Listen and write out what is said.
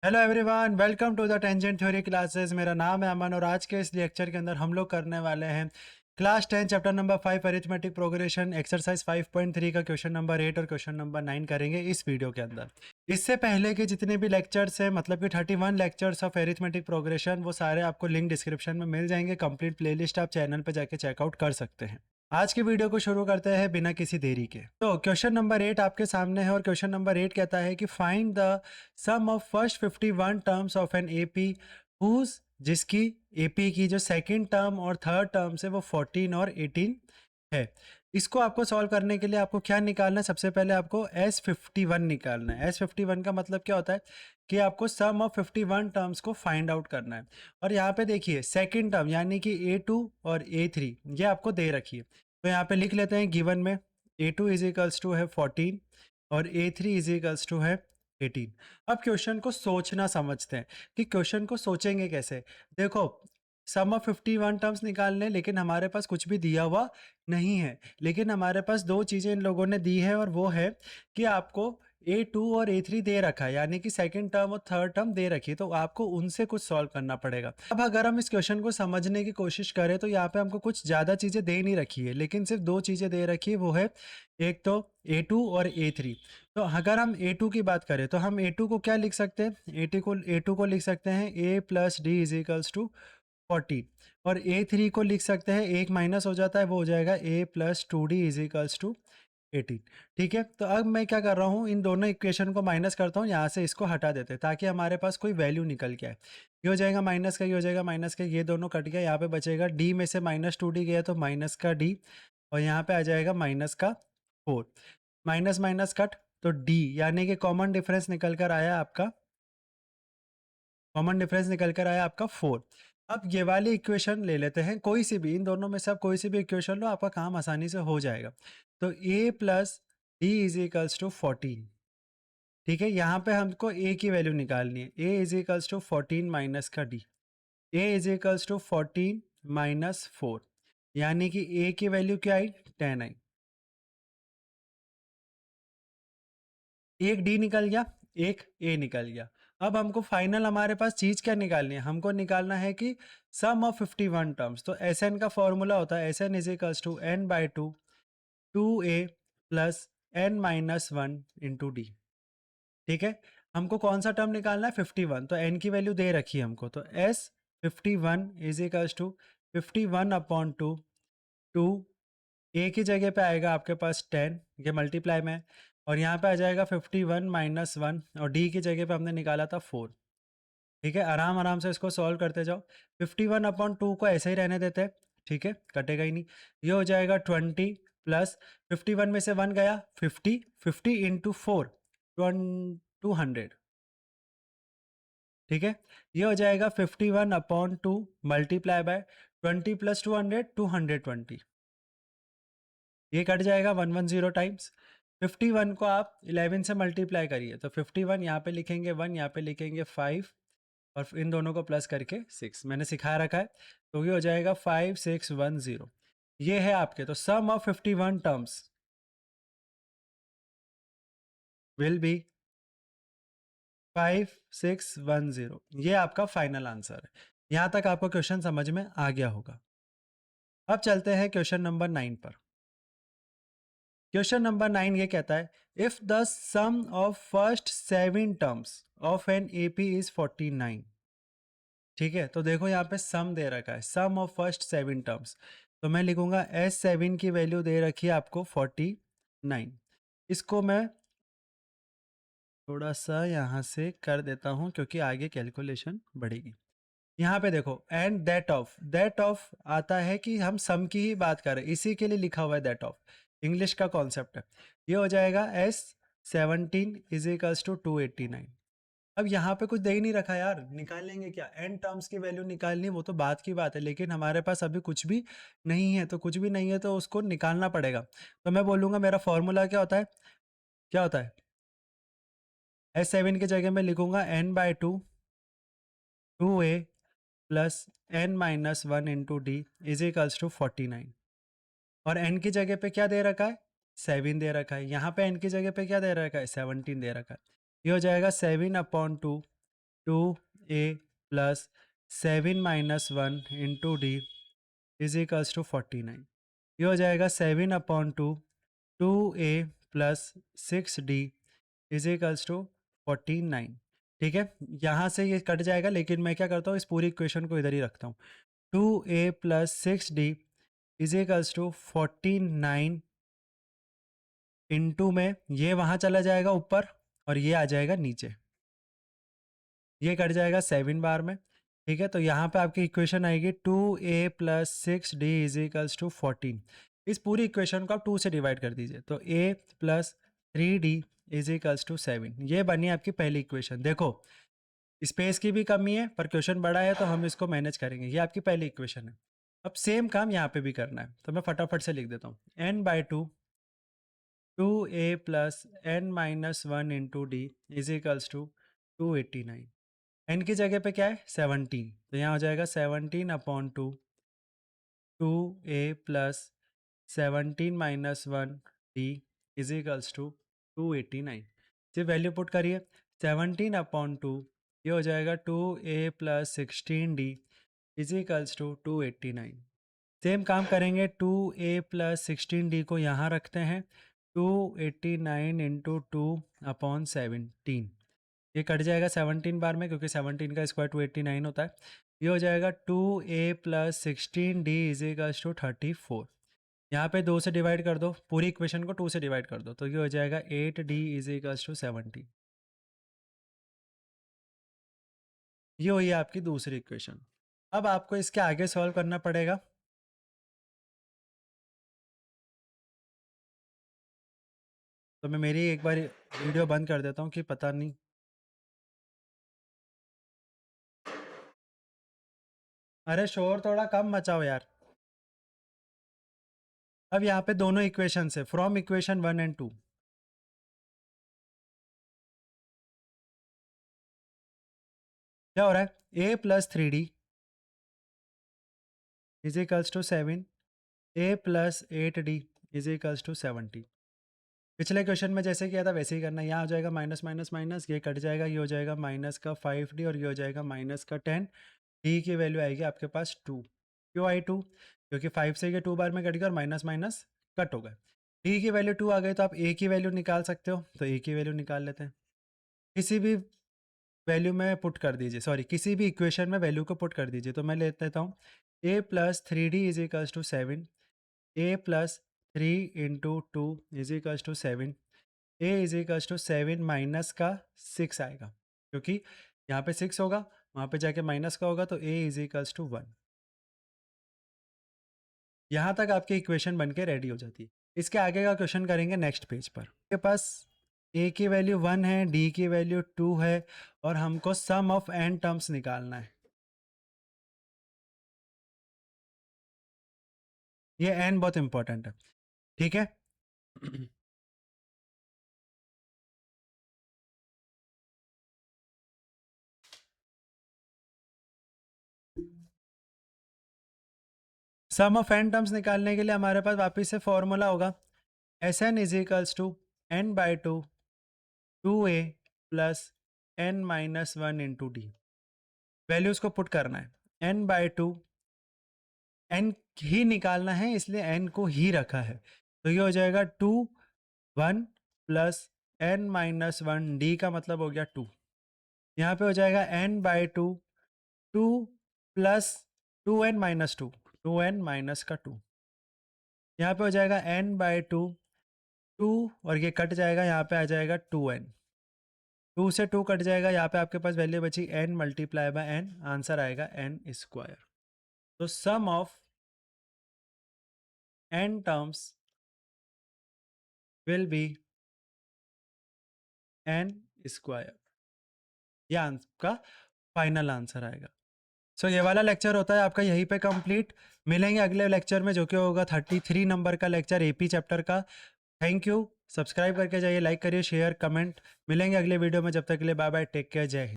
Hello everyone, welcome to the tangent theory classes. मेरा नाम है अमन और आज के इस लेक्चर के अंदर हम लोग करने वाले हैं class 10 chapter number 5 arithmetic progression exercise 5.3 का क्वेश्चन नंबर 8 और क्वेश्चन नंबर 9 करेंगे इस वीडियो के अंदर। इससे पहले के जितने भी लेक्चर्स हैं, मतलब कि 31 लेक्चर्स ऑफ अरिथमेटिक प्रोग्रेशन, वो सारे आपको लिंक डिस्क्रिप्शन में मिल जाएंगे। कंप्लीट प्लेलिस्ट आप चैनल पर जाके चेकआउट कर सकते हैं। आज की वीडियो को शुरू करते हैं बिना किसी देरी के। तो क्वेश्चन नंबर 8 आपके सामने है और क्वेश्चन नंबर 8 कहता है कि find the sum of first 51 terms of an AP whose, जिसकी एपी की जो सेकंड टर्म और थर्ड टर्म है वो 14 और 18 है। इसको आपको सॉल्व करने के लिए आपको क्या निकालना है? सबसे पहले आपको S51 निकालना है। S51 का मतलब क्या होता है कि आपको सम ऑफ 51 टर्म्स को फाइंड आउट करना है। और यहाँ पे देखिए सेकंड टर्म यानी कि A2 और A3 ये आपको दे रखी है। तो यहाँ पे लिख लेते हैं गिवन में A2 इज इक्वल्स टू है 14 और A3 इज इक्वल्स टू है 18। अब क्वेश्चन को सोचना समझते हैं कि क्वेश्चन को सोचेंगे कैसे। देखो, सम ऑफ 51 टर्म्स निकालने, लेकिन हमारे पास कुछ भी दिया हुआ नहीं है। लेकिन हमारे पास दो चीज़ें इन लोगों ने दी है और वो है कि आपको A2 और A3 दे रखा है, यानी कि सेकंड टर्म और थर्ड टर्म दे रखी है, तो आपको उनसे कुछ सॉल्व करना पड़ेगा। अब अगर हम इस क्वेश्चन को समझने की कोशिश करें तो यहाँ पे हमको कुछ ज़्यादा चीज़ें दे नहीं रखी है, लेकिन सिर्फ दो चीज़ें दे रखी है, वो है एक तो A2 और A3। तो अगर हम A2 की बात करें तो हम A2 को क्या लिख सकते हैं? A2 को लिख सकते हैं A plus d is equals to 40 और A3 को लिख सकते हैं, एक माइनस हो जाता है, वो हो जाएगा A plus two d is equals to 18। ठीक है, तो अब मैं क्या कर रहा हूँ, इन दोनों इक्वेशन को माइनस करता हूँ, यहाँ से इसको हटा देते हैं ताकि हमारे पास कोई वैल्यू निकल के आए। ये हो जाएगा माइनस का, ये हो जाएगा माइनस का, ये दोनों कट गया, यहाँ पे बचेगा डी में से माइनस टू डी गया तो माइनस का डी, और यहाँ पे आ जाएगा माइनस का 4। माइनस माइनस कट तो डी, यानी कि कॉमन डिफरेंस निकल कर आया आपका, कॉमन डिफरेंस निकल कर आया आपका 4। अब ये वाली इक्वेशन ले लेते हैं, कोई सी भी, इन दोनों में से आप कोई सी भी इक्वेशन लो, आपका काम आसानी से हो जाएगा। तो a plus d is equals to 14। ठीक है, यहाँ पे हमको a की वैल्यू निकालनी है। a is equals to 14 minus का d, a is equals to 14 minus 4, यानी कि a की वैल्यू क्या आई? 10 आई। एक डी निकल गया, एक ए निकल गया। अब हमको फाइनल हमारे पास चीज क्या निकालनी है? हमको निकालना है कि सम ऑफ 51 टर्म्स। तो एस एन का फॉर्मूला होता है S n is equals to n by two a plus n minus one into d. ठीक है, हमको कौन सा टर्म निकालना है? 51। तो एन की वैल्यू दे रखी है हमको, तो S 51 is equals to 51 upon two A की जगह पे आएगा आपके पास 10, ये मल्टीप्लाई में है, और यहाँ पे आ जाएगा 51 माइनस 1, और डी की जगह पे हमने निकाला था 4। ठीक है, आराम आराम से इसको सॉल्व करते जाओ। 51 अपॉन टू को ऐसे ही रहने देते हैं, ठीक है, कटेगा ही नहीं। ये हो जाएगा 20 प्लस 51 में से 1 गया, 50, 50 इंटू 4 200। ठीक है, ये हो जाएगा 51 upon to multiply by 20 plus 200 220। ये कट जाएगा 110 टाइम्स। 51 को आप 11 से मल्टीप्लाई करिए, तो 51 यहाँ पे लिखेंगे 1, यहाँ पे लिखेंगे 5, और इन दोनों को प्लस करके 6 मैंने सिखा रखा है। तो ये हो जाएगा 5610। ये है आपके, तो sum of 51 terms will B 5610। ये आपका फाइनल आंसर है। यहाँ तक आपको क्वेश्चन समझ में आ गया होगा। अब चलते हैं क्वेश्चन नंबर 9 पर। क्वेश्चन नंबर 9 ये कहता है if the sum of first 7 terms of an AP is 49। ठीक है, तो देखो यहाँ पे सम दे रखा है, सम ऑफ फर्स्ट 7 टर्म्स, तो मैं लिखूंगा S7 की वैल्यू दे रखी है आपको 49। इसको मैं थोड़ा सा यहाँ से कर देता हूँ क्योंकि आगे कैलकुलेशन बढ़ेगी। यहाँ पे देखो एंड दैट ऑफ आता है कि हम सम की ही बात कर रहे हैं, इसी के लिए लिखा हुआ है दैट ऑफ, इंग्लिश का कॉन्सेप्ट है। ये हो जाएगा S17 इज इक्वल्स टू 289। अब यहाँ पे कुछ दे ही नहीं रखा यार, निकाल लेंगे क्या? एन टर्म्स की वैल्यू निकालनी, वो तो बात की बात है, लेकिन हमारे पास अभी कुछ भी नहीं है, तो कुछ भी नहीं है तो उसको निकालना पड़ेगा। तो मैं बोलूँगा मेरा फॉर्मूला क्या होता है, क्या होता है? S7 की जगह मैं लिखूंगा n by two a plus n minus one into d is equals to 49। और n की जगह पे क्या दे रखा है? 7 दे रखा है। यहाँ पे n की जगह पे क्या दे रखा है? 17 दे रखा है। ये हो जाएगा 7 upon two 2a plus 7 minus 1 into d is equals to 49। ये हो जाएगा 7/2 2a plus 6d is equals to 49। ठीक है, यहाँ से ये कट जाएगा, लेकिन मैं क्या करता हूँ, इस पूरी इक्वेशन को इधर ही रखता हूँ। 2a plus 6d is equals to 49 into में ये वहाँ चला जाएगा ऊपर और ये आ जाएगा नीचे, ये कट जाएगा 7 बार में। ठीक है, तो यहाँ पे आपकी इक्वेशन आएगी 2a plus 6d is equals to 14। इस पूरी इक्वेशन को आप 2 से डिवाइड कर दीजिए, तो a plus 3d is equals to 7। ये बनी आपकी पहली इक्वेशन। देखो स्पेस की भी कमी है पर क्वेश्चन बड़ा है तो हम इसको मैनेज करेंगे। ये आपकी पहली इक्वेशन है। अब सेम काम यहाँ पे भी करना है, तो मैं फटाफट से लिख देता हूँ। n/2 2a plus n minus 1 into d is equals to 289। n की जगह पे क्या है 17, तो यहाँ हो जाएगा 17/2 2a plus 17 minus 1 d is equals to 289। सिर्फ वैल्यू पुट करिए, 17/2 ये हो जाएगा 2a plus 16d is equals to 289। Same काम करेंगे, 2a प्लस 16d को यहाँ रखते हैं, 289 इंटू 2/17। ये कट जाएगा 17 बार में, क्योंकि 17 का स्क्वायर 289 होता है। ये हो जाएगा 2a plus 16d is equals to 34। यहाँ पे 2 से डिवाइड कर दो, पूरी इक्वेशन को 2 से डिवाइड कर दो, तो ये हो जाएगा 8d इज इक्वल्स टू 70। ये हुई आपकी दूसरी इक्वेशन। अब आपको इसके आगे सॉल्व करना पड़ेगा। तो मैं मेरी एक बार वीडियो बंद कर देता हूँ कि पता नहीं। अरे शोर थोड़ा कम मचाओ यार। अब यहाँ पे दोनों इक्वेशन है, फ्रॉम इक्वेशन 1 एंड 2। क्या हो रहा है, a plus 3d is equals to 7, a plus 8d is equals to 70। पिछले क्वेश्चन में जैसे किया था वैसे ही करना है। यहाँ हो जाएगा माइनस माइनस माइनस, ये कट जाएगा, ये हो जाएगा माइनस का 5d और ये हो जाएगा माइनस का 10। d की वैल्यू आएगी आपके पास 2। क्यों आई 2? क्योंकि 5 से ये 2 बार में कट गया और माइनस माइनस कट हो गए। d की वैल्यू 2 आ गई, तो आप a की वैल्यू निकाल सकते हो, तो a की वैल्यू निकाल लेते हैं। किसी भी वैल्यू में पुट कर दीजिए, सॉरी किसी भी इक्वेशन में वैल्यू को पुट कर दीजिए। तो मैं ले लेता हूँ a plus 3d is equals to 7, a plus 3 into 2 is equals to 7, a is equals to 7 minus का 6 आएगा, क्योंकि यहाँ पे 6 होगा, वहाँ पे जाके माइनस का होगा, तो a इज इक्वल्स टू 1। यहाँ तक आपकी इक्वेशन बन के रेडी हो जाती है। इसके आगे का क्वेश्चन करेंगे नेक्स्ट पेज पर। आपके पास a की वैल्यू 1 है, d की वैल्यू 2 है और हमको सम ऑफ n टर्म्स निकालना है। ये n बहुत इंपॉर्टेंट है, ठीक है। सम ऑफ n टर्म्स निकालने के लिए हमारे पास वापस से फॉर्मूला होगा, S n is equals to n/2 2a plus n minus 1 into d. Values को पुट करना है, n/2 n ही निकालना है, इसलिए n को ही रखा है, तो ये हो जाएगा 2 1 प्लस n माइनस 1, डी का मतलब हो गया 2। यहाँ पे हो जाएगा n/2 2 plus 2n minus 2, 2n minus का 2। यहाँ पे हो जाएगा n/2 2 और ये कट जाएगा, यहाँ पे आ जाएगा 2n, 2 से 2 कट जाएगा, यहाँ पे आपके पास वैल्यू बची n multiply by n, answer आएगा n स्क्वायर। तो sum of n terms will be n square. ये आपका फाइनल आंसर आएगा। सो ये वाला लेक्चर होता है आपका यहीं पे कंप्लीट। मिलेंगे अगले लेक्चर में, जो कि होगा 33 नंबर का लेक्चर एपी चैप्टर का। थैंक यू, सब्सक्राइब करके जाइए, लाइक करिए, शेयर कमेंट। मिलेंगे अगले वीडियो में, जब तक के लिए बाय बाय, टेक केयर, जय हिंद।